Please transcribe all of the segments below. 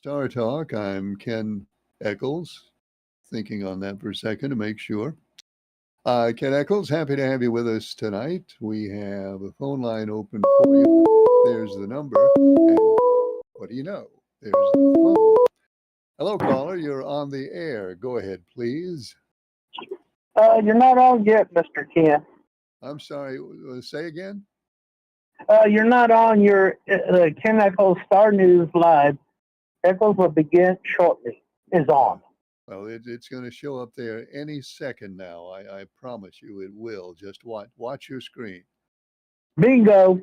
Star Talk. I'm Ken Eccles, thinking on that for a second to make sure. Ken Eccles, happy to have you with us tonight. We have a phone line open for you. There's the number. And what do you know? There's the phone. Hello, caller. You're on the air. Go ahead, please. You're not on yet, Mr. Ken. I'm sorry. Say again? You're not on your Ken Eccles Star News Live. Eccles will begin shortly. Is on. Well, it's going to show up there any second now. I promise you it will. Just watch your screen. Bingo.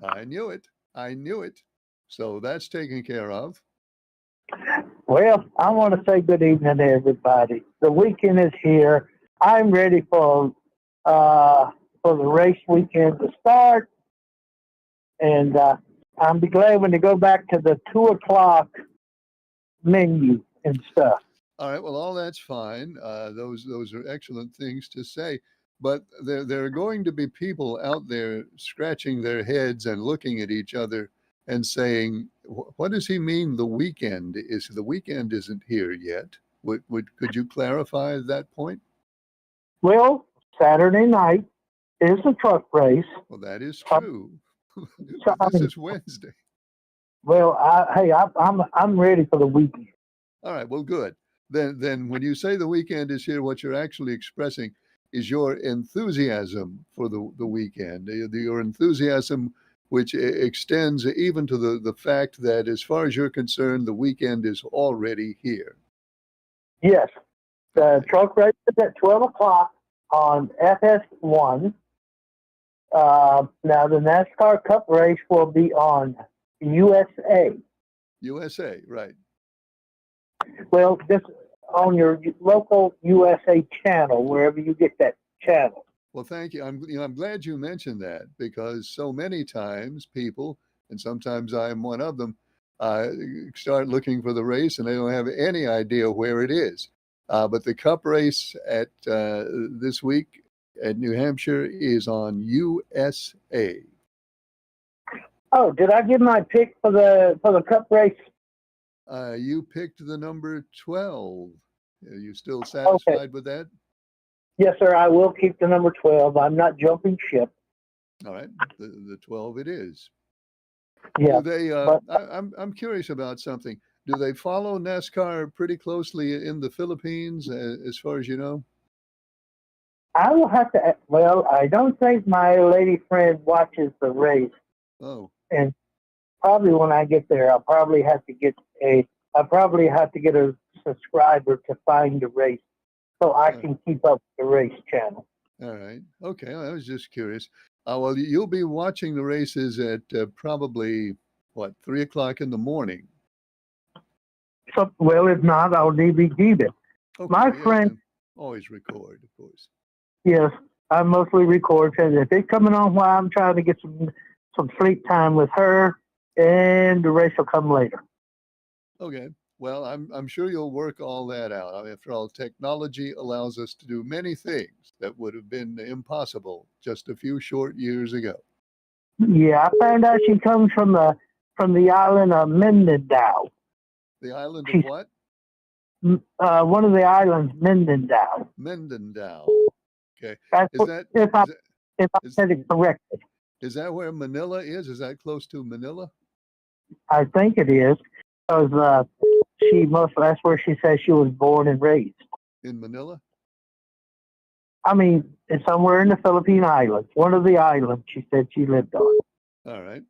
I knew it. I knew it. So that's taken care of. Well, I want to say good evening to everybody. The weekend is here. I'm ready for the race weekend to start, and I'll be glad when they go back to the 2 o'clock menu and stuff. All right. Well, all that's fine. Those are excellent things to say. But there are going to be people out there scratching their heads and looking at each other and saying, "What does he mean? The weekend isn't here yet." Could you clarify that point? Well, Saturday night is a truck race. Well, that is true. So, This is Wednesday. Well, I'm ready for the weekend. All right. Well, good. Then when you say the weekend is here, what you're actually expressing is your enthusiasm for the weekend, your enthusiasm which extends even to the fact that as far as you're concerned, the weekend is already here. Yes. The truck race is at 12 o'clock on FS1. Now, the NASCAR Cup race will be on USA. USA, right. Well, just on your local USA channel, wherever you get that channel. Well, thank you. I'm glad you mentioned that because so many times people, and sometimes I'm one of them, start looking for the race and they don't have any idea where it is. But the Cup race at this week at New Hampshire is on USA. Oh, did I give my pick for the Cup race? You picked the number 12. Are you still satisfied with that? Yes, sir. I will keep the number 12. I'm not jumping ship. All right, the 12 it is. Yeah. Do they? I'm curious about something. Do they follow NASCAR pretty closely in the Philippines, as far as you know? I will have to. Well, I don't think my lady friend watches the race. Oh. And probably when I get there, I'll probably have to get a subscriber to find the race so I can keep up with the race channel. All right. Okay. I was just curious. Well, you'll be watching the races at probably, 3 o'clock in the morning? So, well, if not, I'll DVD it. Okay, My friend... Always record, of course. Yes, I mostly record. And if it's coming on while I'm trying to get some sleep time with her, and the race will come later. Okay. Well, I'm sure you'll work all that out. I mean, after all, technology allows us to do many things that would have been impossible just a few short years ago. Yeah, I found out she comes from the island of Mindanao. The island of what? One of the islands, Mindanao. Mindanao. Okay. If I said it correctly. Is that where Manila is? Is that close to Manila? I think it is, because that's where she says she was born and raised. In Manila? I mean, it's somewhere in the Philippine Islands. One of the islands she said she lived on. All right.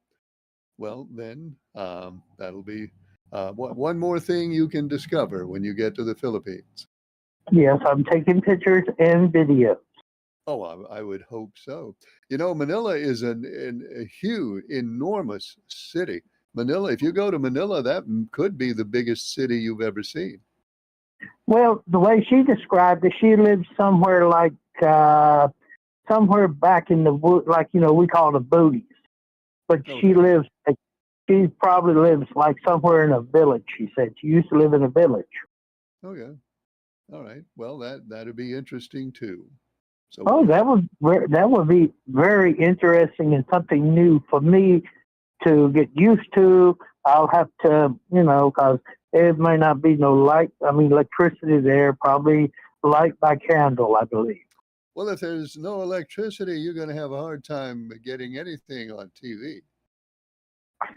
Well, then that'll be one more thing you can discover when you get to the Philippines. Yes, I'm taking pictures and videos. Oh, I would hope so. You know, Manila is a huge, enormous city. Manila, if you go to Manila, that could be the biggest city you've ever seen. Well, the way she described it, she lives somewhere like somewhere back in the we call the booties. But Okay. She probably lives like somewhere in a village. She said she used to live in a village. Okay. All right. Well, that'd be interesting too. So. Oh, that would be very interesting and something new for me to get used to. I'll have to, because It may not be no light. I mean, electricity there. Probably light by candle, I believe. Well, if there's no electricity, you're going to have a hard time getting anything on TV.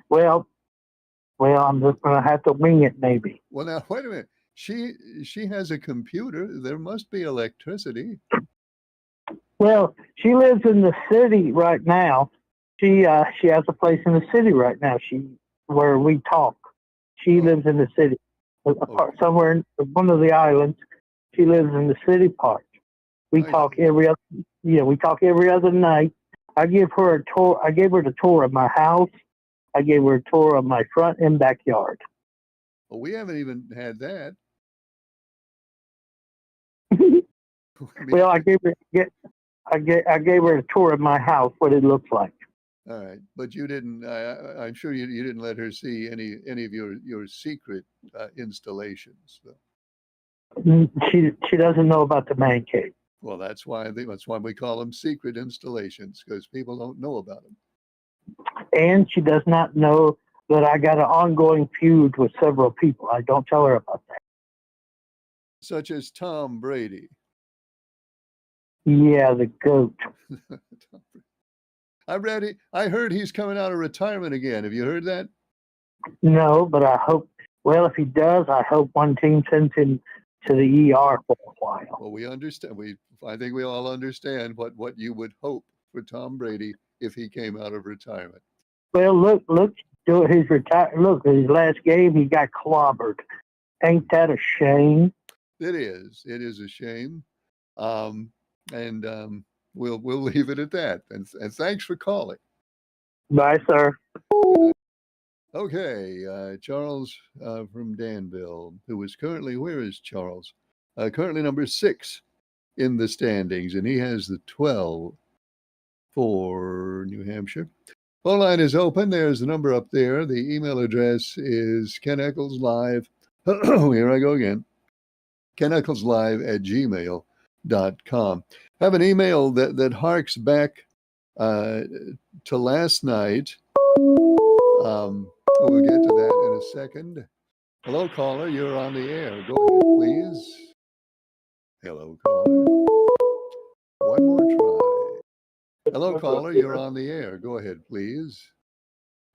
Well, I'm just gonna have to wing it, maybe. Well, now wait a minute. She has a computer. There must be electricity. Well, she lives in the city right now. She has a place in the city right now. Where we talk. She lives in the city, somewhere in one of the islands. She lives in the city part. We talk every other night. I give her a tour. I gave her the tour of my house. I gave her a tour of my front and backyard. Well, we haven't even had that. Well, I gave her a tour of my house, what it looks like. All right, but you didn't. I'm sure you didn't let her see any of your secret installations. So. She doesn't know about the man cave. Well, that's why we call them secret installations, because people don't know about them. And she does not know that I got an ongoing feud with several people. I don't tell her about that. Such as Tom Brady. Yeah, the GOAT. I heard he's coming out of retirement again. Have you heard that? No, but I hope. Well, if he does, I hope one team sends him to the ER for a while. Well, we understand. I think we all understand what you would hope for Tom Brady if he came out of retirement. Well, look, his his last game, he got clobbered. Ain't that a shame? It is. It is a shame. We'll leave it at that. And thanks for calling. Bye, sir. Okay, Charles from Danville, who is currently, where is Charles? Currently number 6 in the standings, and he has the 12 for New Hampshire. Phone line is open. There's the number up there. The email address is Ken Eccles Live. Here I go again. KenEcclesLive@gmail.com. I have an email that harks back to last night. We'll get to that in a second. Hello, caller. You're on the air. Go ahead, please. Hello, caller. One more try. Hello, caller. You're on the air. Go ahead, please.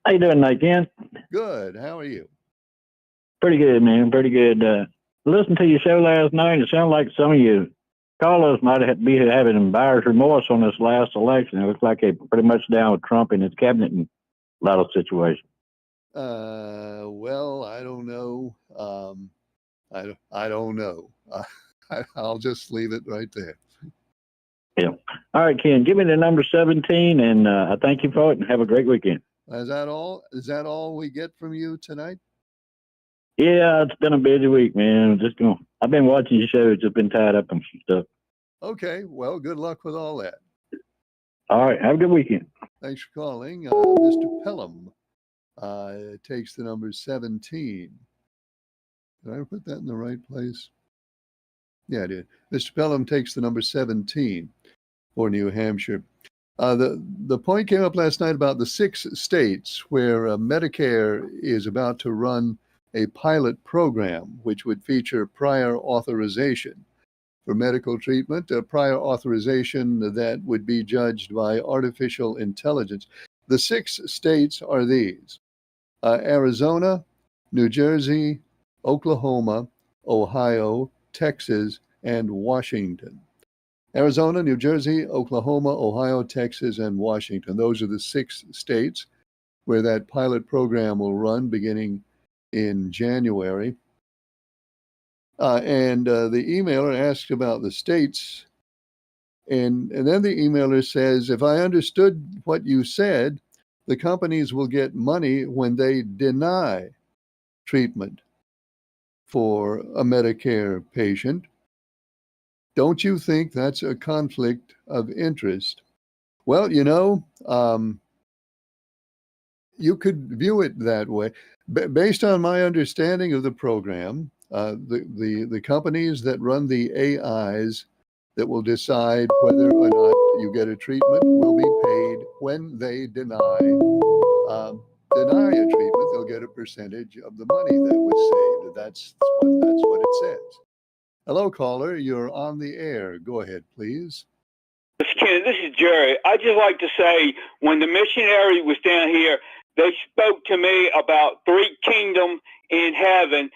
How you doing tonight, Ken? Good. How are you? Pretty good, man. Pretty good. Listened to your show last night, and it sounded like some of you callers might be having buyer's remorse on this last election. It looks like they're pretty much down with Trump and his cabinet in a lot of situations. Well, I don't know. I don't know. I'll just leave it right there. Yeah. All right, Ken, give me the number 17, and I thank you for it, and have a great weekend. Is that all? Is that all we get from you tonight? Yeah, it's been a busy week, man. I've been watching your show. Just been tied up on some stuff. Okay. Well, good luck with all that. All right. Have a good weekend. Thanks for calling. Mr. Pelham takes the number 17. Did I put that in the right place? Yeah, I did. Mr. Pelham takes the number 17 for New Hampshire. The point came up last night about the 6 states where Medicare is about to run a pilot program which would feature prior authorization for medical treatment, a prior authorization that would be judged by artificial intelligence. The 6 states are these: Arizona, New Jersey, Oklahoma, Ohio, Texas, and Washington. Arizona, New Jersey, Oklahoma, Ohio, Texas, and Washington. Those are the 6 states where that pilot program will run beginning in January. The emailer asked about the states, and then the emailer says, if I understood what you said, the companies will get money when they deny treatment for a Medicare patient. Don't you think that's a conflict of interest? Well, you could view it that way. Based on my understanding of the program, the companies that run the AIs that will decide whether or not you get a treatment will be paid when they deny a treatment. They'll get a percentage of the money that was saved. That's what it says. Hello, caller. You're on the air. Go ahead, please. Ken, this is Jerry. I'd just like to say, when the missionary was down here, they spoke to me about three kingdoms in heaven.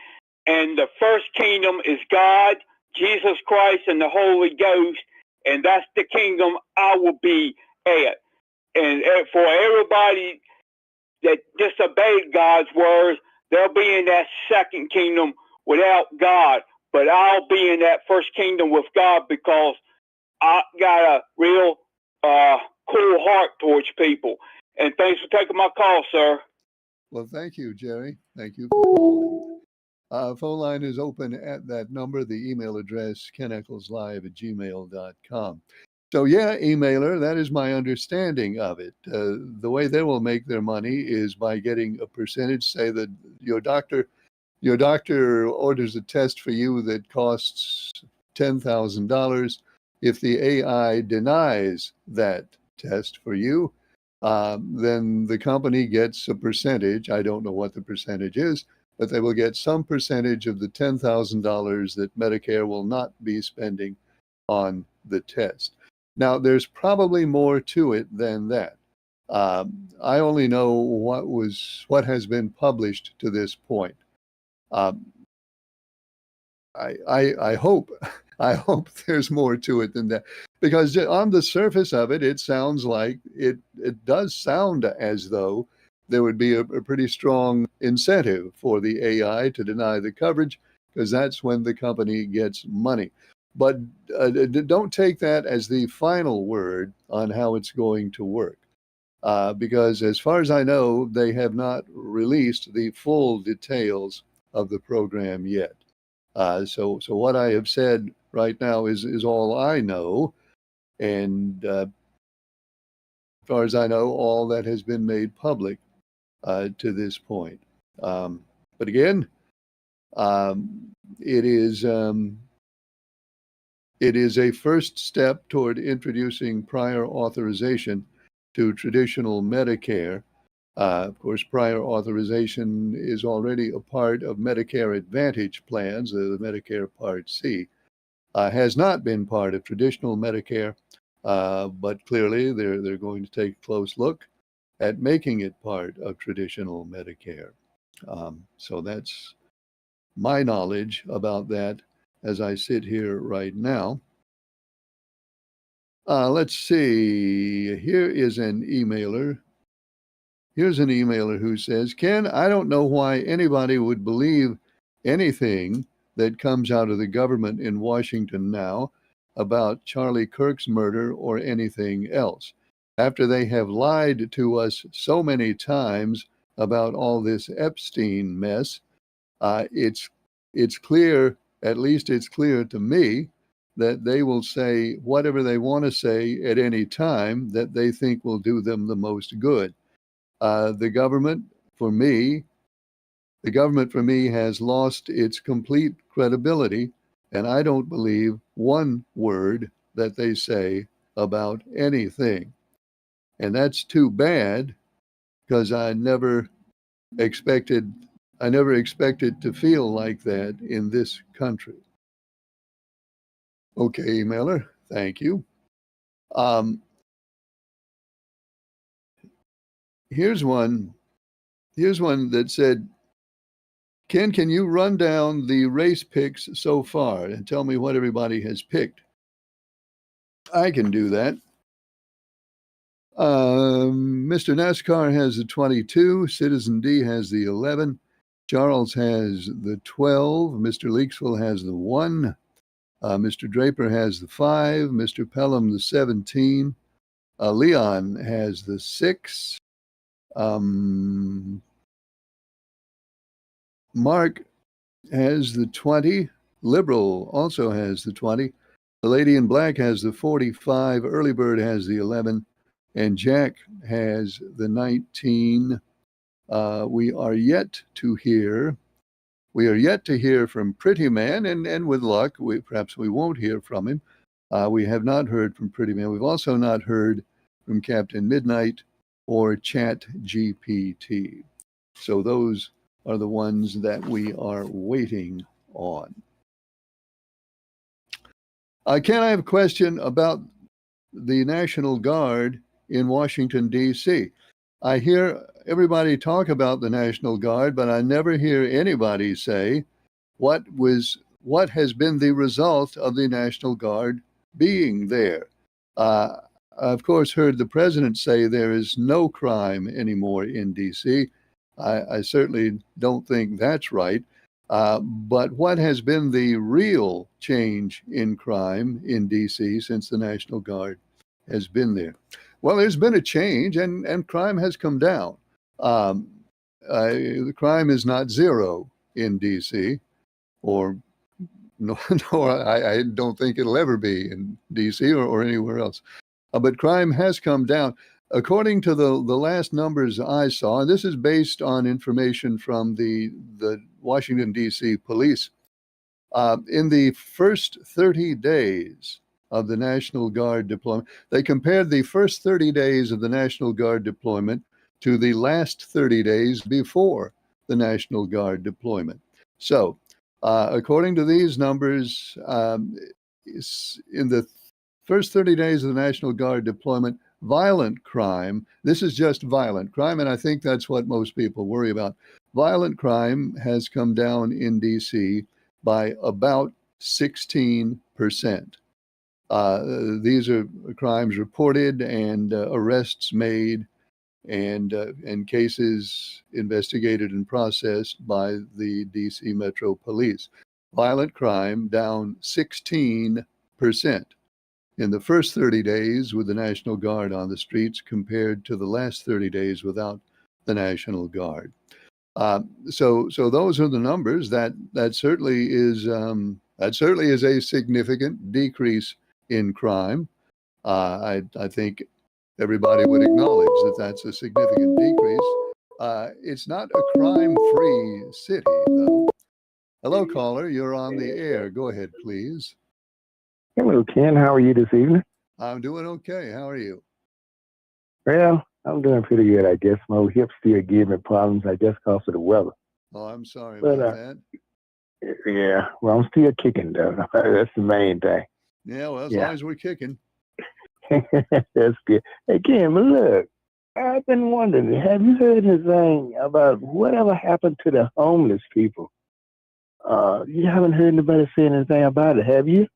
And the first kingdom is God, Jesus Christ, and the Holy Ghost. And that's the kingdom I will be at. And for everybody that disobeyed God's words, they'll be in that second kingdom without God. But I'll be in that first kingdom with God because I got a real cool heart towards people. And thanks for taking my call, sir. Well, thank you, Jerry. Thank you for calling. Phone line is open at that number. The email address, keneckleslive@gmail.com. So yeah, emailer, that is my understanding of it. The way they will make their money is by getting a percentage. Say that your doctor orders a test for you that costs $10,000. If the AI denies that test for you, then the company gets a percentage. I don't know what the percentage is, but they will get some percentage of the $10,000 that Medicare will not be spending on the test. Now, there's probably more to it than that. I only know what has been published to this point. I hope there's more to it than that, because on the surface of it, it sounds like it does sound as though there would be a pretty strong incentive for the AI to deny the coverage, because that's when the company gets money. But don't take that as the final word on how it's going to work, because as far as I know, they have not released the full details of the program yet. So what I have said right now is all I know, and as far as I know, all that has been made public to this point. But again, it is a first step toward introducing prior authorization to traditional Medicare. Of course, prior authorization is already a part of Medicare Advantage plans, the Medicare Part C. Has not been part of traditional Medicare, but clearly they're going to take a close look at making it part of traditional Medicare. So that's my knowledge about that as I sit here right now. Let's see. Here's an emailer who says, Ken, I don't know why anybody would believe anything that comes out of the government in Washington now about Charlie Kirk's murder or anything else, after they have lied to us so many times about all this Epstein mess. It's clear, at least it's clear to me, that they will say whatever they want to say at any time that they think will do them the most good. The government for me has lost its complete credibility, and I don't believe one word that they say about anything. And that's too bad, because I never expected to feel like that in this country. Okay, emailer, thank you. Here's one that said, Ken, can you run down the race picks so far and tell me what everybody has picked? I can do that. Mr. NASCAR has the 22, Citizen D has the 11, Charles has the 12, Mr. Leaksville has the 1, Mr. Draper has the 5, Mr. Pelham the 17, Leon has the 6, Mark has the 20, Liberal also has the 20, the Lady in Black has the 45, Early Bird has the 11, and Jack has the 19. We are yet to hear from Pretty Man, and with luck, perhaps we won't hear from him. We have not heard from Pretty Man. We've also not heard from Captain Midnight or Chat GPT. So those are the ones that we are waiting on. Ken, I have a question about the National Guard in Washington, D.C. I hear everybody talk about the National Guard, but I never hear anybody say what has been the result of the National Guard being there. I've, of course, heard the president say there is no crime anymore in D.C. I certainly don't think that's right. But what has been the real change in crime in D.C. since the National Guard has been there? Well, there's been a change, and crime has come down. The crime is not zero in D.C., or nor I don't think it'll ever be in D.C. or anywhere else. But crime has come down. According to the last numbers I saw, and this is based on information from the Washington, D.C. police, in the first 30 days of the National Guard deployment, they compared the first 30 days of the National Guard deployment to the last 30 days before the National Guard deployment. So, according to these numbers, in the first 30 days of the National Guard deployment, violent crime, this is just violent crime, and I think that's what most people worry about. Violent crime has come down in D.C. by about 16%. These are crimes reported and arrests made and cases investigated and processed by the D.C. Metro Police. Violent crime down 16% in the first 30 days with the National Guard on the streets compared to the last 30 days without the National Guard. So those are the numbers. That certainly is a significant decrease in crime. I think everybody would acknowledge that that's a significant decrease. It's not a crime-free city, though. Hello, caller. You're on the air. Go ahead, please. Hello, Ken. How are you this evening? I'm doing okay. How are you? Well, I'm doing pretty good, I guess. My hip still giving me problems, I guess, because of the weather. Oh, I'm sorry But, about that. Yeah, well, I'm still kicking, though. That's the main thing. Yeah, well, as yeah. long as we're kicking. That's good. Hey, Ken, but look, I've been wondering, have you heard anything about whatever happened to the homeless people? You haven't heard anybody say anything about it, have you?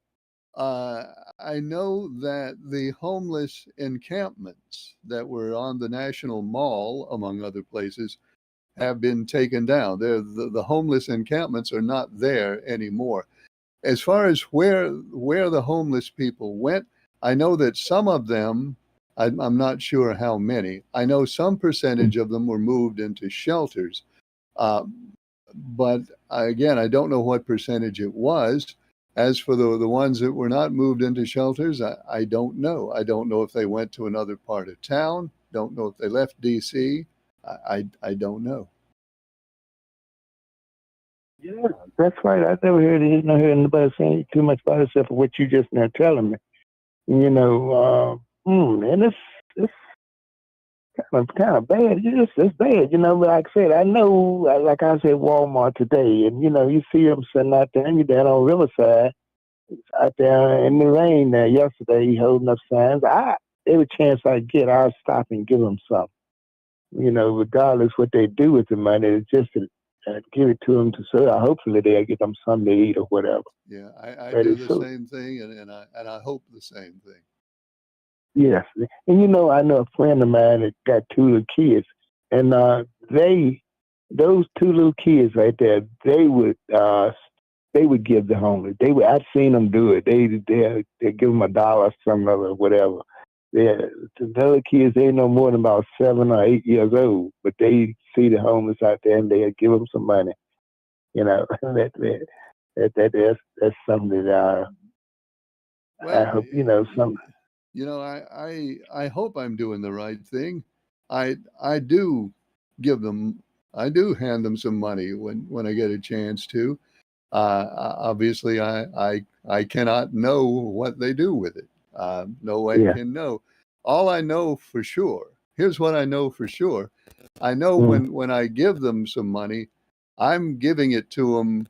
I know that the homeless encampments that were on the National Mall, among other places, have been taken down. The homeless encampments are not there anymore. As far as where the homeless people went, I know that some of them, I'm not sure how many, I know some percentage of them were moved into shelters. But again, I don't know what percentage it was. As for the ones that were not moved into shelters, I don't know. I don't know if they went to another part of town. Don't know if they left D.C. I don't know. Yeah, that's right. I never heard anybody saying too much about it except for what you just now telling me. You know, and it's kind of bad. It's bad, you know. But like I said, I know, like I said, Walmart today, and you know, you see them sitting out there, and you're down on Riverside, out there in the rain there yesterday, holding up signs. Every chance I get, I'll stop and give them some. You know, regardless what they do with the money, it's just to give it to them hopefully they'll get them something to eat or whatever. Yeah, I do the same thing, and I hope the same thing. Yes, and you know, I know a friend of mine that got two little kids, and those two little kids right there, they would give the homeless. I've seen them do it. They give them $1 or something or whatever. The other kids, they no more than about 7 or 8 years old, but they see the homeless out there and they give them some money. You know, that's something that I hope, you know, some. You know, I hope I'm doing the right thing. I do hand them some money when I get a chance to. Obviously, I cannot know what they do with it. No one can know. All I know for sure, here's what I know for sure. I know when I give them some money, I'm giving it to them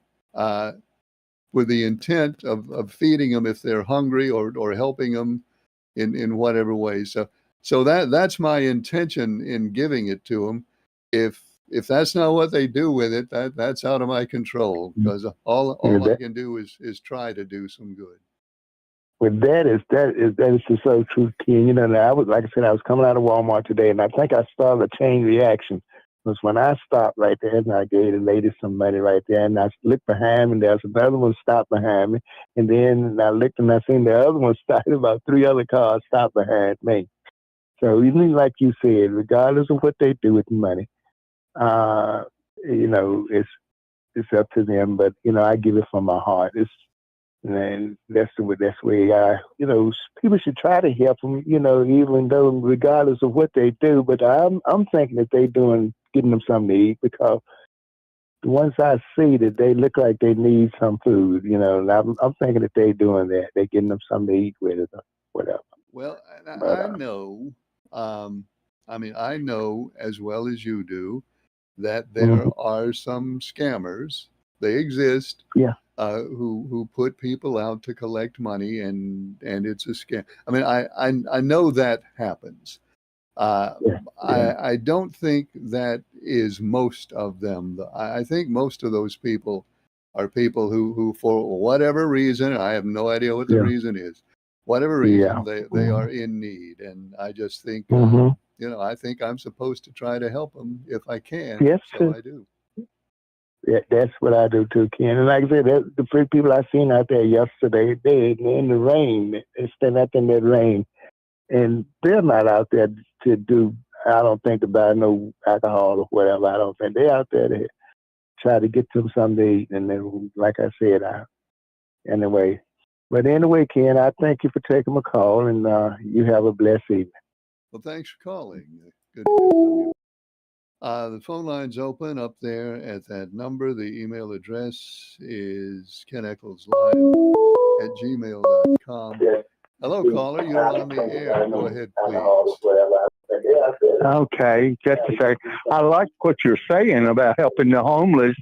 with the intent of feeding them if they're hungry, or helping them in whatever way. So that's my intention in giving it to them. If that's not what they do with it, that's out of my control, because all I can do is try to do some good. Well, that is just so true, Ken. You know, I was, like I said, I was coming out of Walmart today, and I think I started a chain reaction. Was when I stopped right there, and I gave the lady some money right there, and I looked behind me, and there's another one stopped behind me, and then I looked and I seen the other one started, about 3 other cars stopped behind me. So even like you said, regardless of what they do with the money, you know, it's up to them. But you know, I give it from my heart. And that's the way you know, people should try to help them, you know, even though regardless of what they do. But I'm thinking that getting them something to eat, because once I see that they look like they need some food, you know, and I'm thinking that they're doing that. They're getting them something to eat with it or whatever. Well, I know, I mean, I know as well as you do that there are some scammers. They exist. Yeah. Who put people out to collect money, and it's a scam. I mean, I know that happens. I don't think that is most of them. I think most of those people are people who for whatever reason, I have no idea what the reason is, whatever reason they are in need. And I just think, you know, I think I'm supposed to try to help them if I can. Yes, so I do. Yeah, that's what I do too, Ken. And like I said, the three people I seen out there yesterday, they're in the rain. They're standing out in that rain. And they're not out there to do, I don't think, about no alcohol or whatever. I don't think. They're out there to try to get them something to eat. And then, like I said, anyway. But anyway, Ken, I thank you for taking my call, and you have a blessed evening. Well, thanks for calling. Good to hear from you. The phone line's open up there at that number. The email address is keneccleslive@gmail.com. Hello, caller. You're on the air. Go ahead, please. Okay, just a second. I like what you're saying about helping the homeless.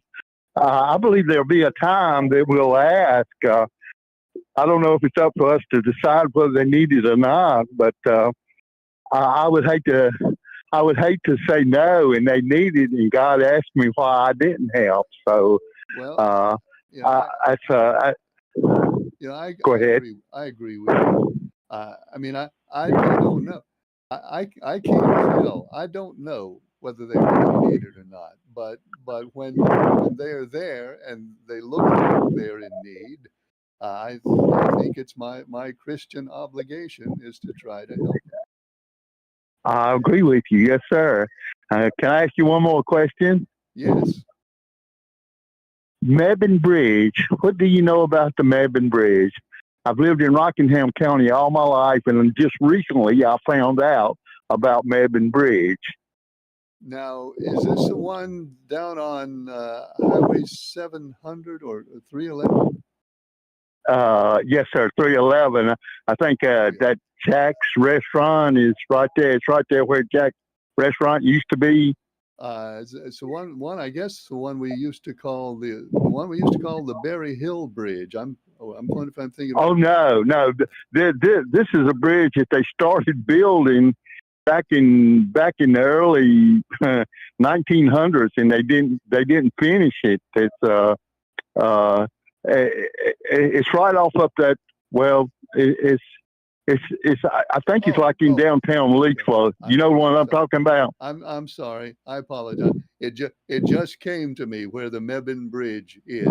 I believe there'll be a time that we'll ask. I don't know if it's up to us to decide whether they need it or not, but I would hate to say no and they need it, and God asked me why I didn't help. So, well, go ahead. I agree with you. I mean, I don't know. I can't tell. I don't know whether they really need it or not. But when they're there and they look like they're in need, I think it's my Christian obligation is to try to help them. I agree with you. Yes, sir. Can I ask you one more question? Yes. Mebane Bridge. What do you know about the Mebane Bridge? I've lived in Rockingham County all my life, and just recently I found out about Mebane Bridge. Now, is this the one down on Highway 700 or 311? Yes, sir. 311. I think that Jack's Restaurant is right there. It's right there where Jack's Restaurant used to be. It's the one. I guess the one we used to call the Berry Hill Bridge. I'm wondering if I'm thinking. Oh no. This is a bridge that they started building back in the early 1900s, and they didn't finish it. It's right off up that. Well, I think it's like in downtown Leechville. You know what I'm talking about? I'm sorry. I apologize. It just came to me where the Mebane Bridge is.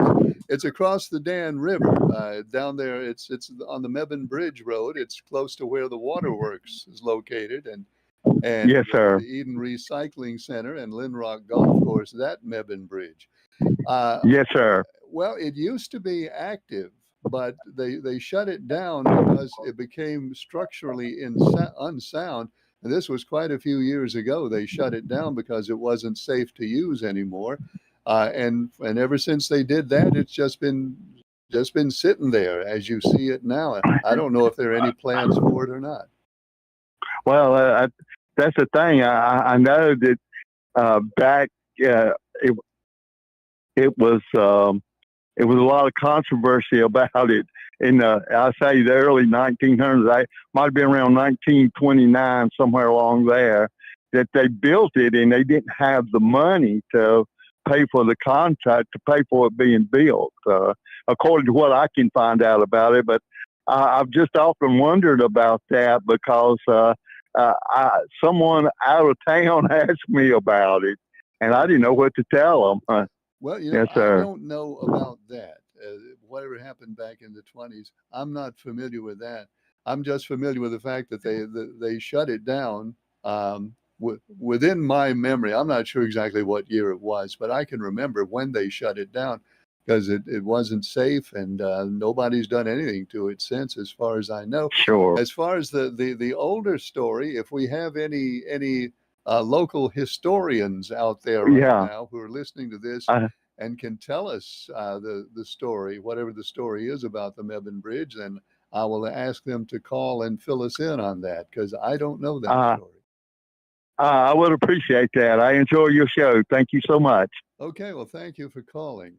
It's across the Dan River down there. It's on the Mebane Bridge Road. It's close to where the Waterworks is located, and yes, sir. The Eden Recycling Center and Lynrock Golf Course. That Mebane Bridge. Yes, sir. Well, it used to be active, but they shut it down because it became structurally unsound. And this was quite a few years ago. They shut it down because it wasn't safe to use anymore. And ever since they did that, it's just been sitting there as you see it now. I don't know if there are any plans for it or not. Well, that's the thing. I know that back it was a lot of controversy about it in I say the early 1900s. I might have been around 1929, somewhere along there, that they built it, and they didn't have the money to pay for the contract to pay for it being built, according to what I can find out about it. But I've just often wondered about that because someone out of town asked me about it, and I didn't know what to tell them. Well, you know, Yes, I sir. don't know about that. Whatever happened back in the 20s, I'm not familiar with that. I'm just familiar with the fact that they shut it down. Within my memory, I'm not sure exactly what year it was, but I can remember when they shut it down because it wasn't safe, and nobody's done anything to it since, as far as I know. Sure. As far as the older story, if we have any local historians out there right Yeah. now who are listening to this I, and can tell us the story, whatever the story is about the Mebane Bridge, then I will ask them to call and fill us in on that because I don't know that uh, story. I would appreciate that. I enjoy your show. Thank you so much. Okay, well, thank you for calling.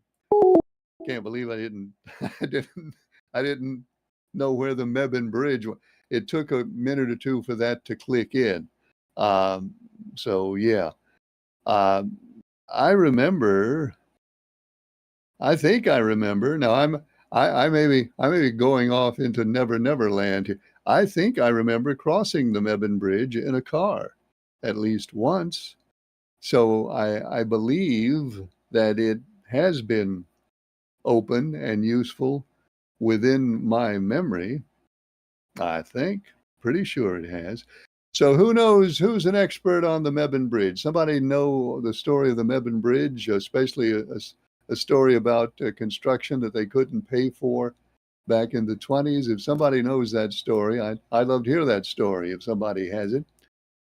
Can't believe I didn't I didn't know where the Mebane Bridge was. It took a minute or two for that to click in. Um, so yeah, um, I remember. I think I remember. Now I may be going off into Never Never Land here. I think I remember crossing the Mebane Bridge in a car at least once. So I believe that it has been open and useful within my memory. I think. Pretty sure it has. So who knows who's an expert on the Mebane Bridge? Somebody know the story of the Mebane Bridge, especially a story about construction that they couldn't pay for back in the 20s. If somebody knows that story, I'd love to hear that story if somebody has it.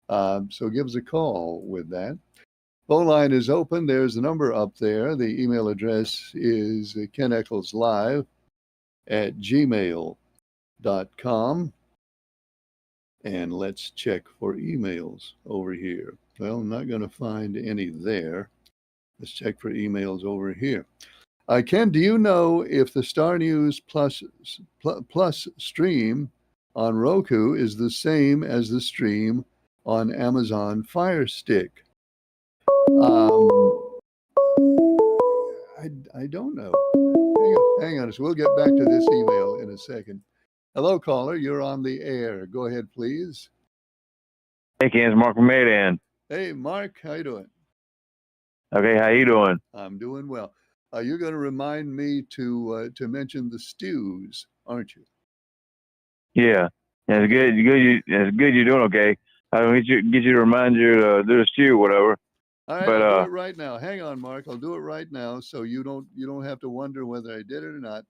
So give us a call with that. Phone line is open. There's a number up there. The email address is keneckleslive@gmail.com. And let's check for emails over here. Well, I'm not going to find any there. Let's check for emails over here. Ken, do you know if the Star News Plus stream on Roku is the same as the stream on Amazon Fire Stick? I don't know. Hang on. So we'll get back to this email in a second. Hello, caller. You're on the air. Go ahead, please. Hey, Ken, it's Mark from Maydan. Hey, Mark. How you doing? Okay, how you doing? I'm doing well. You're going to remind me to mention the stews, aren't you? Yeah, it's good. It's good you're doing okay. I don't get you to remind you to do the stew, whatever. All right, But I'll do it right now. Hang on, Mark. I'll do it right now, so you don't have to wonder whether I did it or not.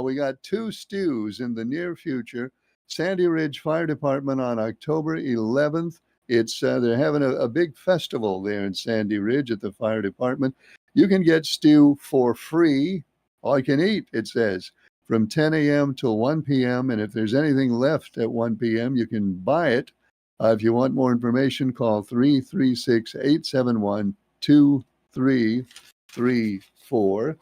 We got 2 stews in the near future. Sandy Ridge Fire Department on October 11th. It's they're having a big festival there in Sandy Ridge at the fire department. You can get stew for free, all you can eat, it says, from 10 a.m. till 1 p.m. And if there's anything left at 1 p.m., you can buy it. If you want more information, call 336-871-2334.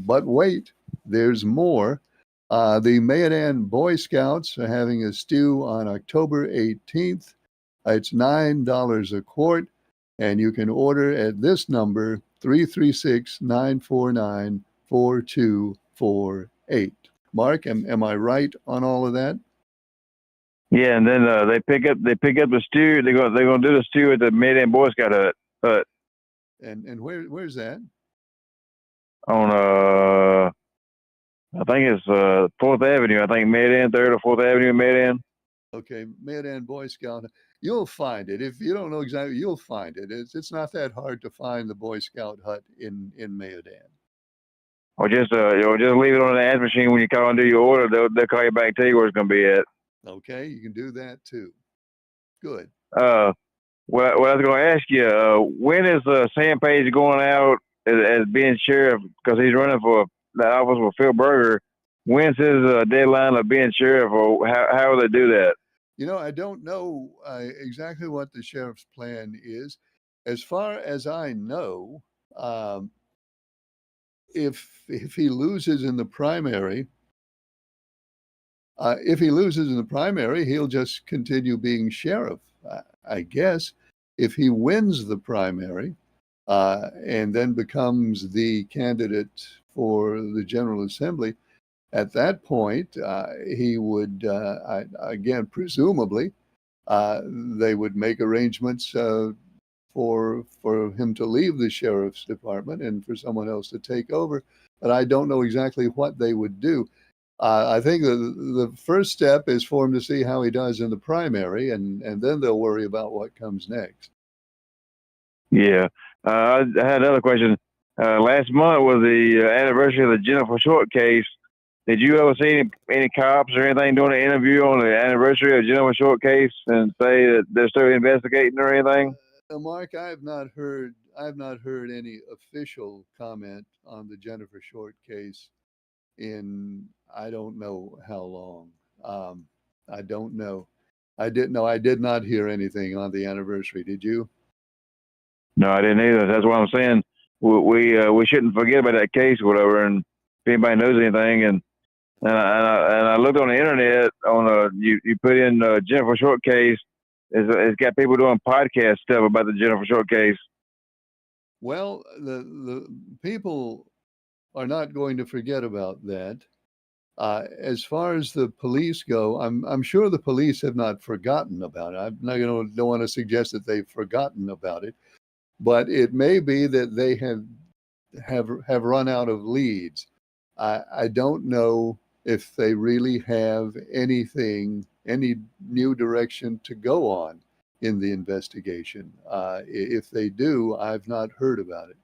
But wait, there's more. The Mayodan Boy Scouts are having a stew on October 18th. It's $9 a quart, and you can order at this number, 336-949-4248. Mark, am I right on all of that? yeah, and then they pick up the stew. They're gonna do the stew at the Maydan Boy Scout hut. And where's that? On I think it's 4th Avenue. I think Maydan, 3rd or 4th Avenue, Maydan. Okay, Mayodan Boy Scout. You'll find it. If you don't know exactly, you'll find it. It's not that hard to find the Boy Scout hut in Mayodan. Or just leave it on the answer machine when you call and do your order. They'll call you back and tell you where it's gonna be at. Okay, you can do that too. Good. Well, I was going to ask you, when is Sam Page going out as being sheriff? Because he's running for the office with Phil Berger. When's his deadline of being sheriff, or how will they do that? You know, I don't know exactly what the sheriff's plan is. As far as I know, if he loses in the primary, he'll just continue being sheriff, I guess. If he wins the primary and then becomes the candidate for the General Assembly, at that point, he would, again, presumably, they would make arrangements for him to leave the sheriff's department and for someone else to take over. But I don't know exactly what they would do. I think the first step is for him to see how he does in the primary, and then they'll worry about what comes next. Yeah. I had another question. Last month was the anniversary of the Jennifer Short case. Did you ever see any cops or anything doing an interview on the anniversary of the Jennifer Short case and say that they're still investigating or anything? Mark, I have not heard any official comment on the Jennifer Short case in I don't know how long. I don't know. I did not hear anything on the anniversary. Did you? No, I didn't either. That's what I'm saying. We shouldn't forget about that case or whatever. And if anybody knows anything, and I looked on the internet you put in Jennifer Short case. It's got people doing podcast stuff about the Jennifer Short case. Well, the people are not going to forget about that. As far as the police go, I'm sure the police have not forgotten about it. I'm not don't want to suggest that they've forgotten about it, but it may be that they have run out of leads. I don't know if they really have any new direction to go on in the investigation. If they do, I've not heard about it.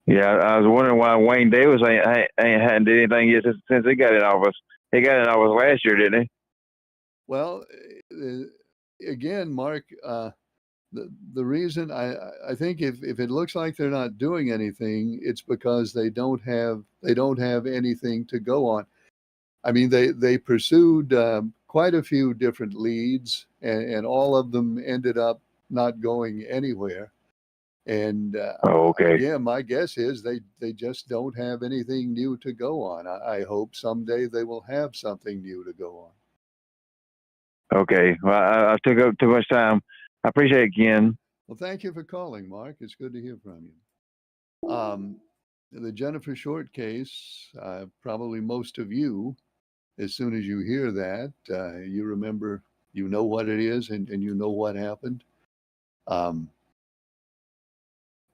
Yeah, I was wondering why Wayne Davis hadn't did anything yet since he got in office. He got in office last year, didn't he? Well, again, Mark, the reason I think if it looks like they're not doing anything, it's because they don't have anything to go on. I mean, they pursued quite a few different leads, and all of them ended up not going anywhere. And okay. Yeah, my guess is they just don't have anything new to go on. I hope someday they will have something new to go on. Okay. Well, I took up too much time. I appreciate it, Ken. Well, thank you for calling, Mark. It's good to hear from you. The Jennifer Short case, probably most of you, as soon as you hear that, you remember, you know what it is, and you know what happened.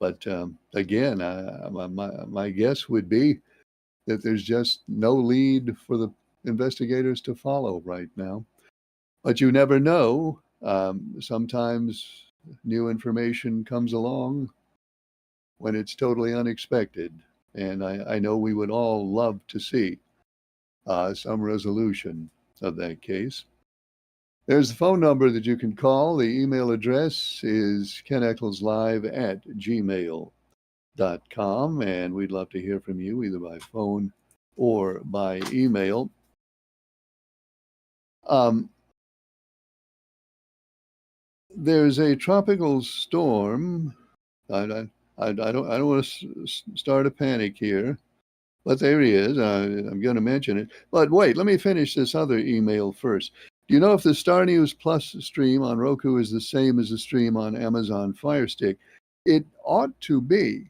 But again, my guess would be that there's just no lead for the investigators to follow right now. But you never know. Sometimes new information comes along when it's totally unexpected. And I know we would all love to see some resolution of that case. There's the phone number that you can call. The email address is keneckleslive@gmail.com, and we'd love to hear from you either by phone or by email. There's a tropical storm. I don't want to start a panic here, but there he is. I'm going to mention it. But wait, let me finish this other email first. Do you know if the Star News Plus stream on Roku is the same as the stream on Amazon Fire Stick? It ought to be.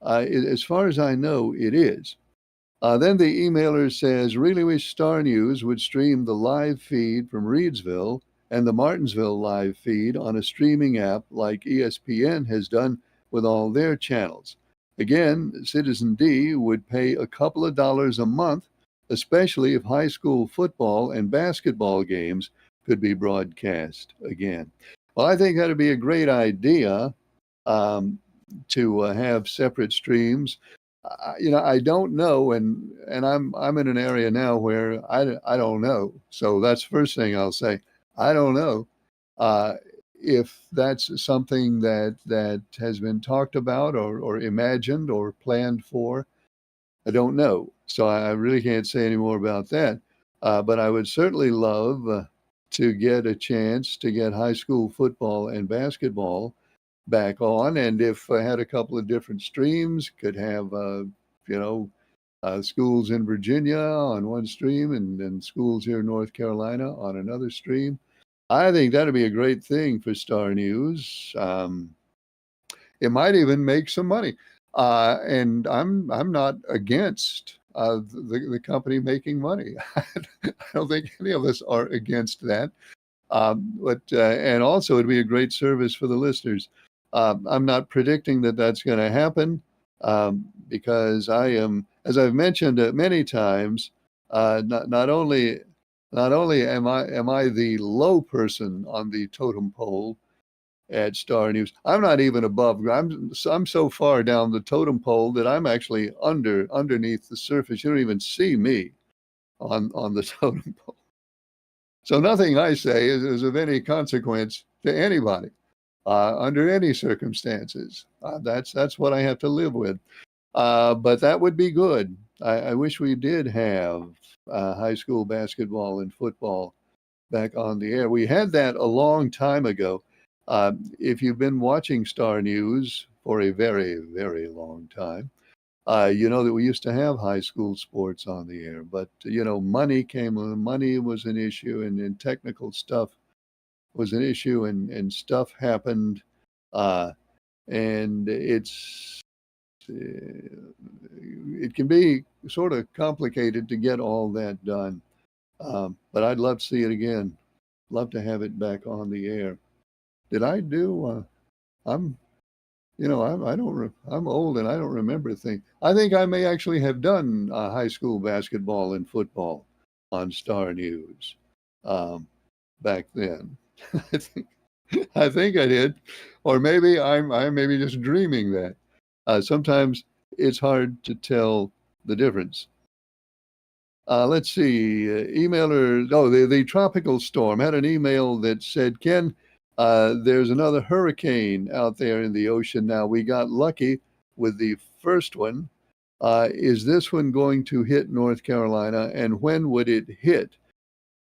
As far as I know, it is. Then the emailer says, really wish Star News would stream the live feed from Reidsville and the Martinsville live feed on a streaming app like ESPN has done with all their channels. Again, Citizen D would pay a couple of dollars a month, especially if high school football and basketball games could be broadcast again. Well, I think that'd be a great idea to have separate streams. I don't know, and I'm in an area now where I don't know. So that's the first thing I'll say. I don't know if that's something that has been talked about or imagined or planned for. I don't know. So I really can't say any more about that. But I would certainly love to get a chance to get high school football and basketball back on. And if I had a couple of different streams, could have schools in Virginia on one stream and schools here in North Carolina on another stream. I think that'd be a great thing for Star News. It might even make some money. And I'm not against the company making money. I don't think any of us are against that. But and also it'd be a great service for the listeners. I'm not predicting that that's going to happen because I am, as I've mentioned many times, not only am I the low person on the totem pole at Star News, I'm not even above. I'm so far down the totem pole that I'm actually underneath the surface. You don't even see me on the totem pole. So nothing I say is of any consequence to anybody under any circumstances. That's what I have to live with. But that would be good. I wish we did have high school basketball and football back on the air. We had that a long time ago. If you've been watching Star News for a very, very long time, you know that we used to have high school sports on the air, but money was an issue, and technical stuff was an issue, and stuff happened, and it can be sort of complicated to get all that done. But I'd love to see it again. Love to have it back on the air. Did I do? I'm old and I don't remember things. I think I may actually have done high school basketball and football on Star News back then. I think I did, or maybe I'm maybe just dreaming that. Sometimes it's hard to tell the difference. Let's see, emailer. Oh, the tropical storm had an email that said, Ken, there's another hurricane out there in the ocean now. We got lucky with the first one. Is this one going to hit North Carolina, and when would it hit?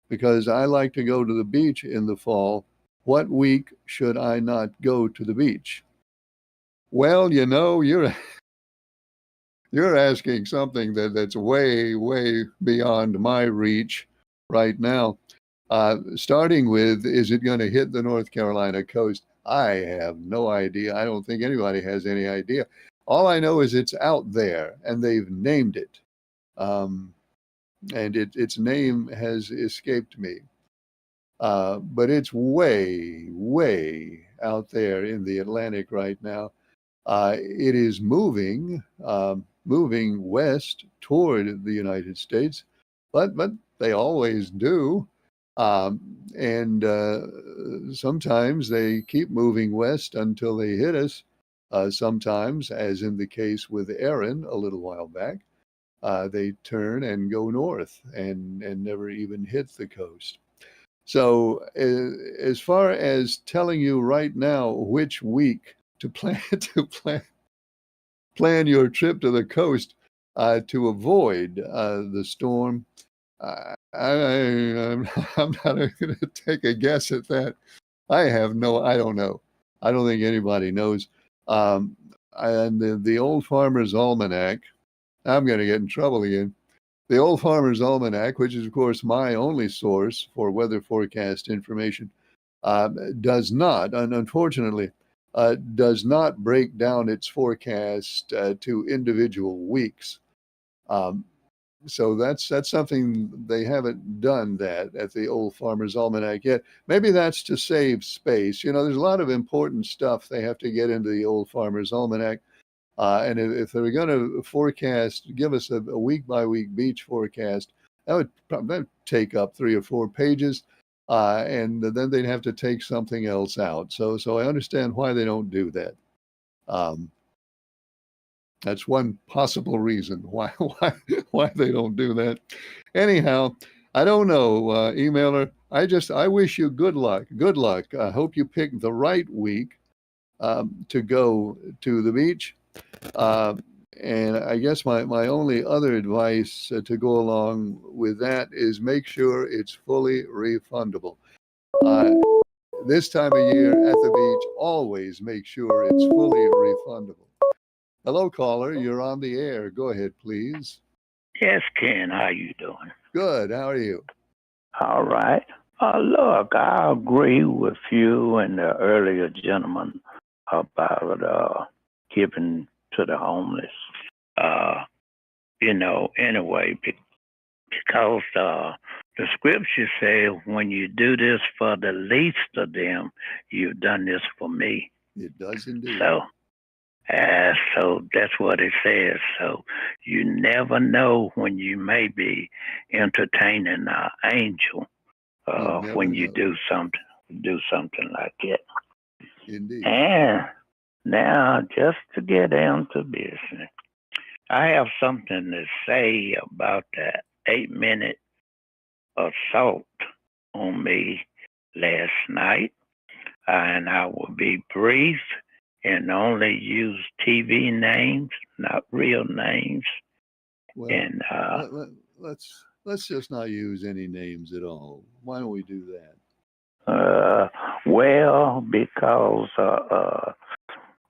Because I like to go to the beach in the fall. What week should I not go to the beach? Well, you're asking something that's way, way beyond my reach right now. Starting with, is it going to hit the North Carolina coast? I have no idea. I don't think anybody has any idea. All I know is it's out there, and they've named it. And its name has escaped me. But it's way, way out there in the Atlantic right now. It is moving west toward the United States, but they always do. And sometimes they keep moving west until they hit us. Sometimes, as in the case with Erin a little while back, they turn and go north and never even hit the coast. So as far as telling you right now which week to plan your trip to the coast to avoid the storm, I'm not going to take a guess at that. I don't know. I don't think anybody knows. And the Old Farmer's Almanac, I'm going to get in trouble again. The Old Farmer's Almanac, which is, of course, my only source for weather forecast information, does not, and unfortunately, does not break down its forecast to individual weeks. So that's something they haven't done that at the Old Farmer's Almanac yet. Maybe that's to save space. There's a lot of important stuff they have to get into the Old Farmer's Almanac. And if they're going to give us a week-by-week beach forecast, that would take up 3 or 4 pages, and then they'd have to take something else out. So I understand why they don't do that. That's one possible reason why they don't do that. Anyhow, I don't know, emailer. I wish you good luck. Good luck. I hope you pick the right week to go to the beach. And I guess my only other advice to go along with that is make sure it's fully refundable. This time of year at the beach, always make sure it's fully refundable. Hello, caller. You're on the air. Go ahead, please. Yes, Ken, how you doing? Good. How are you? All right. Look, I agree with you and the earlier gentleman about giving to the homeless. Anyway, because the scripture says, when you do this for the least of them, you've done this for me. It does indeed. So that's what it says. So you never know when you may be entertaining an angel when you do something like that. Indeed. And now, just to get down to business, I have something to say about that 8-minute assault on me last night, and I will be brief and only use TV names, not real names. Well, And let's just not use any names at all. Why don't we do that? because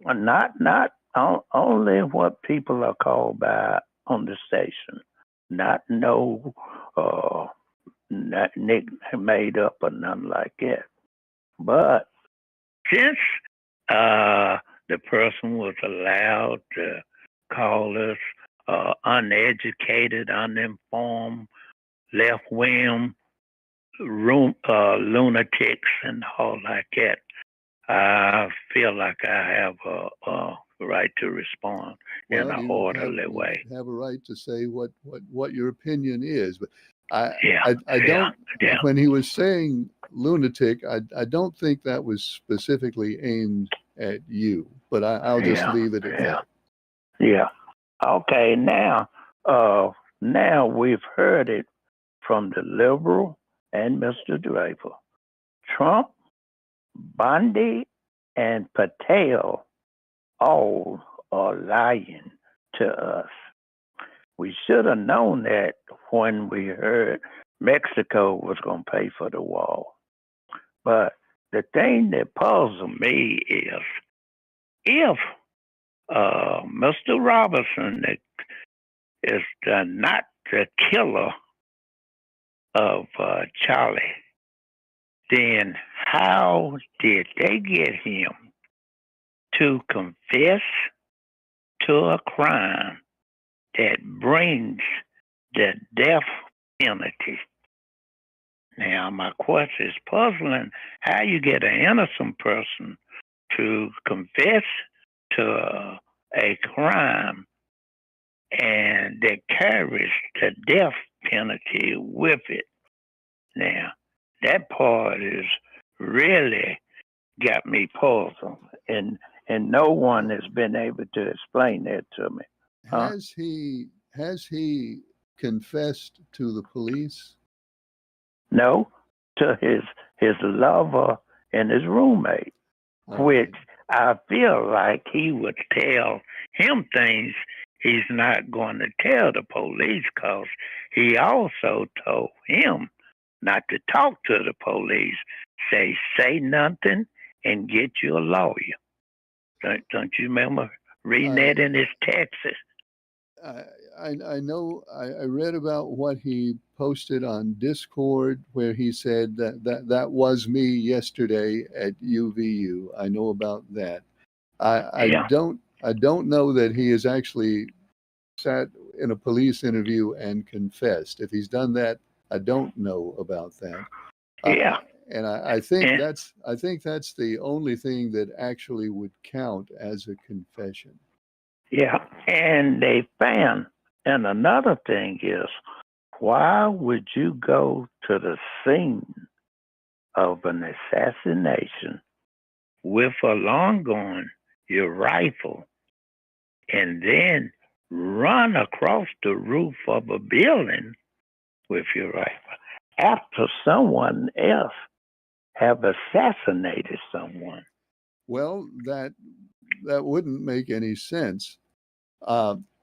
not only what people are called by on the station, not no not nick made up or nothing like that. But since the person was allowed to call us uneducated, uninformed, left-wing lunatics and all like that, I feel like I have a right to respond in an orderly way. You have a right to say what your opinion is, but I don't. Yeah. When he was saying lunatic, I don't think that was specifically aimed at you. But I'll just leave it at that. Yeah. Okay. Now we've heard it from the liberal and Mr. Draper. Trump, Bondi, and Patel all are lying to us. We should have known that when we heard Mexico was going to pay for the wall. But the thing that puzzles me is if Mr. Robinson is not the killer of Charlie, then how did they get him to confess to a crime that brings the death penalty? Now, my question is puzzling how you get an innocent person to confess to a crime and that carries the death penalty with it. Now, that part is really got me puzzled, and no one has been able to explain that to me. Has he confessed to the police? No, to his lover and his roommate, which I feel like he would tell him things he's not going to tell the police, because he also told him not to talk to the police. Say nothing and get you a lawyer. Don't you remember reading that in his texts? I know. I read about what he posted on Discord, where he said that was me yesterday at UVU. I know about that. I don't know that he has actually sat in a police interview and confessed. If he's done that, I don't know about that. And I think that's the only thing that actually would count as a confession. Yeah, and they found. And another thing is, why would you go to the scene of an assassination with a long gun, your rifle, and then run across the roof of a building with your rifle after someone else have assassinated someone? Well, that wouldn't make any sense.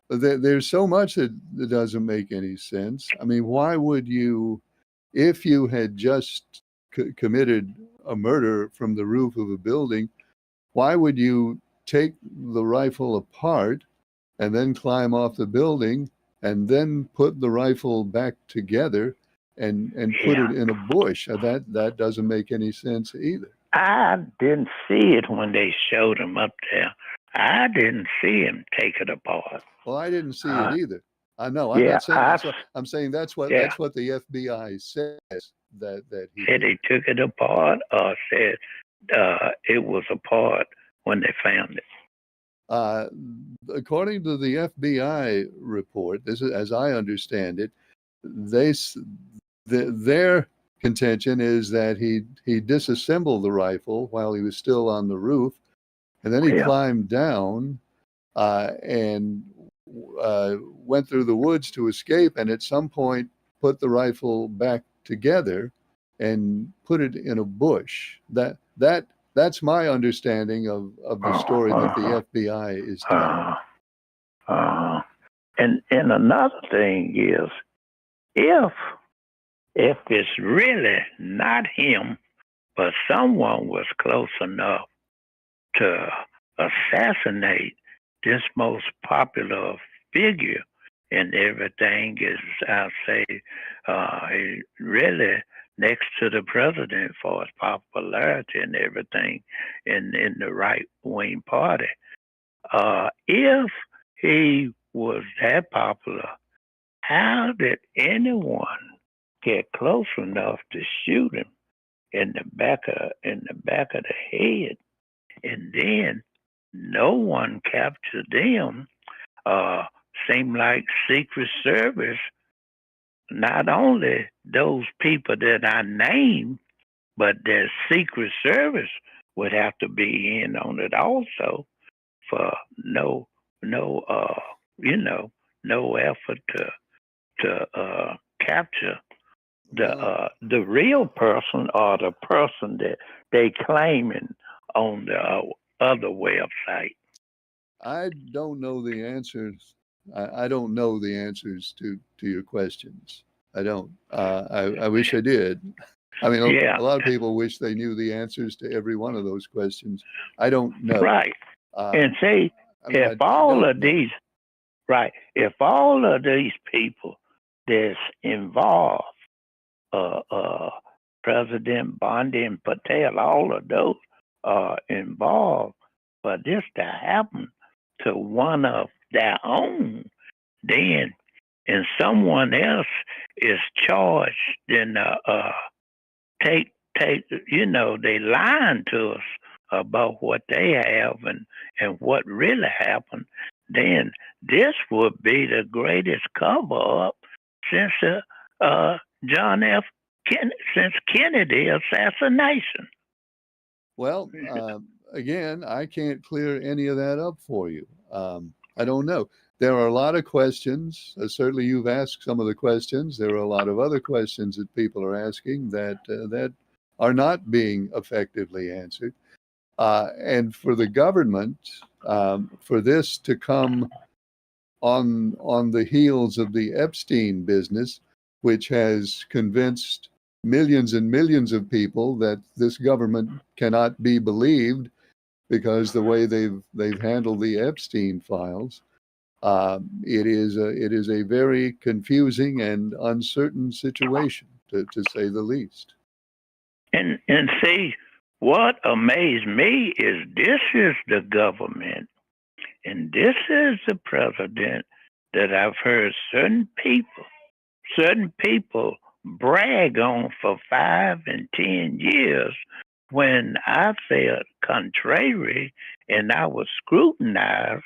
There's so much that doesn't make any sense. I mean, why would you, if you had just committed a murder from the roof of a building, why would you take the rifle apart and then climb off the building and then put the rifle back together and put it in a bush. That doesn't make any sense either. I didn't see it when they showed him up there. I didn't see him take it apart. Well, I didn't see it either. I know. I'm Yeah, not saying that's what, I'm saying that's what Yeah. the FBI says that he said did. they took it apart, or said it was apart when they found it. According to the FBI report, this is as I understand it, their contention is that he disassembled the rifle while he was still on the roof, and then he Yeah. climbed down and went through the woods to escape, and at some point put the rifle back together and put it in a bush. That's my understanding of the story that the FBI is telling. And another thing is, if it's really not him, but someone was close enough to assassinate this most popular figure and everything, is, I'll say, really next to the president for his popularity and everything in the right-wing party. If he was that popular, how did anyone get close enough to shoot him in the back of the head, and then no one captured them? Seemed like Secret Service, not only those people that I named, but their Secret Service would have to be in on it also, for no effort to capture the real person, or the person that they claiming on the other website. I don't know the answers. I don't know the answers to your questions. I don't. I wish I did. I mean, Yeah. a lot of people wish they knew the answers to every one of those questions. I don't know. Right. And see, I mean, if all of these people that's involved, President Bondi and Patel, all of those are involved, for this to happen to one of their own, then, and someone else is charged, then they lying to us about what they have and what really happened, then this would be the greatest cover-up since John F. since Kennedy assassination. Well, again, I can't clear any of that up for you. I don't know. There are a lot of questions. Certainly, you've asked some of the questions. There are a lot of other questions that people are asking that are not being effectively answered. And for the government, for this to come on the heels of the Epstein business, which has convinced millions and millions of people that this government cannot be believed because the way they've handled the Epstein files, it is a very confusing and uncertain situation, to say the least. And see, what amazed me is this is the government, and this is the president that I've heard certain people brag on for 5 and 10 years, when I felt contrary and I was scrutinized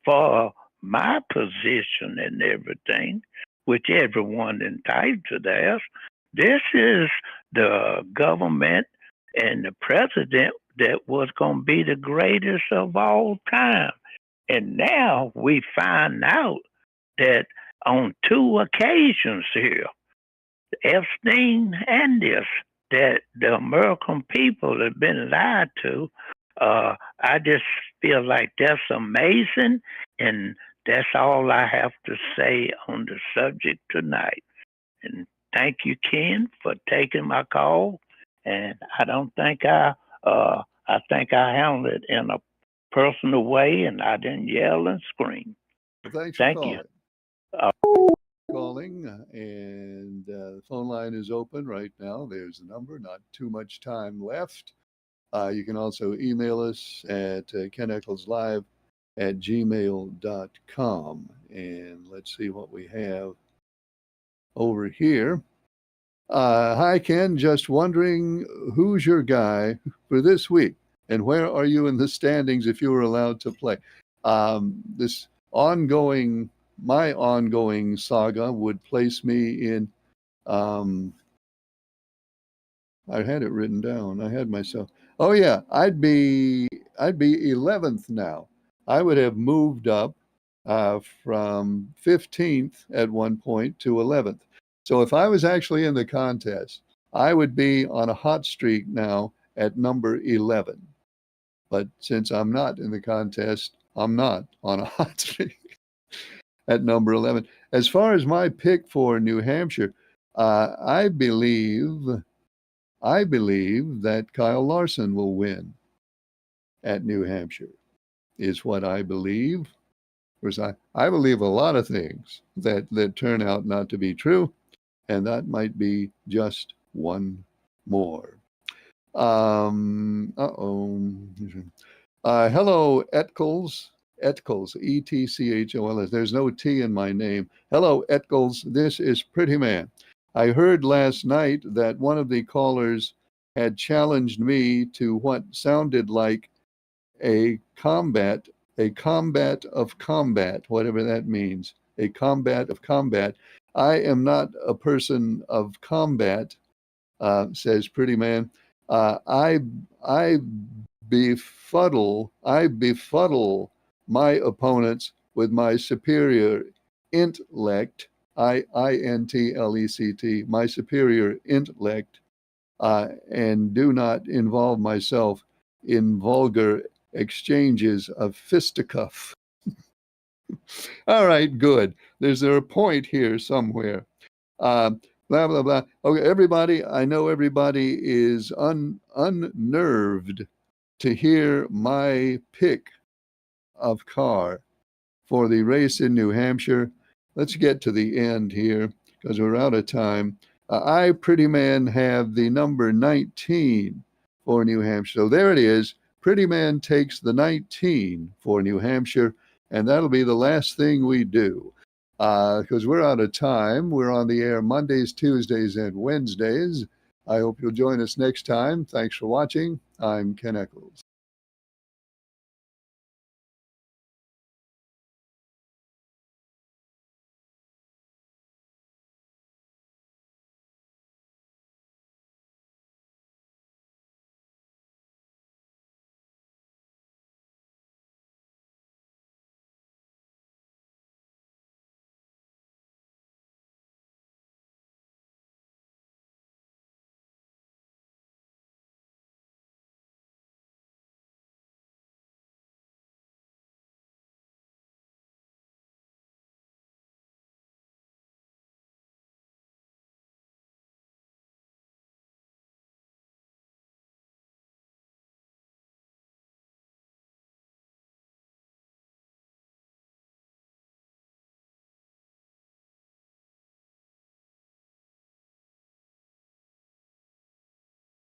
for my position and everything, which everyone entitled to theirs. This is the government and the president that was going to be the greatest of all time. And now we find out that on 2 occasions here, Epstein and this, that the American people have been lied to. I just feel like that's amazing, and that's all I have to say on the subject tonight. And thank you, Ken, for taking my call. And I don't think I think I handled it in a personal way, and I didn't yell and scream. Well, thanks for Thank you. calling, and the phone line is open right now. There's the number. Not too much time left. You can also email us at keneccleslive@gmail.com. And let's see what we have over here. Hi, Ken. Just wondering who's your guy for this week, and where are you in the standings if you were allowed to play? This my ongoing saga would place me in. I had it written down. I had myself. Oh yeah, I'd be 11th now. I would have moved up from 15th at one point to 11th. So if I was actually in the contest, I would be on a hot streak now at number 11. But since I'm not in the contest, I'm not on a hot streak at number 11. As far as my pick for New Hampshire, I believe that Kyle Larson will win at New Hampshire, is what I believe. Of course, I believe a lot of things that turn out not to be true, and that might be just one more. Hello, Etchols, Etchols. There's no T in my name. Hello, Etchols. This is Pretty Man. I heard last night that one of the callers had challenged me to what sounded like a combat of combat, whatever that means, a combat of combat. I am not a person of combat, says Pretty Man. I befuddle my opponents with my superior intellect, INTLECT, my superior intellect, and do not involve myself in vulgar exchanges of fisticuff. All right, good. There's a point here somewhere. Blah, blah, blah. Okay, everybody, I know everybody is unnerved to hear my pick of car for the race in New Hampshire. Let's get to the end here because we're out of time. I, Pretty Man, have the number 19 for New Hampshire. So there it is. Pretty Man takes the 19 for New Hampshire, and that'll be the last thing we do because we're out of time. We're on the air Mondays, Tuesdays, and Wednesdays. I hope you'll join us next time. Thanks for watching. I'm Ken Eccles.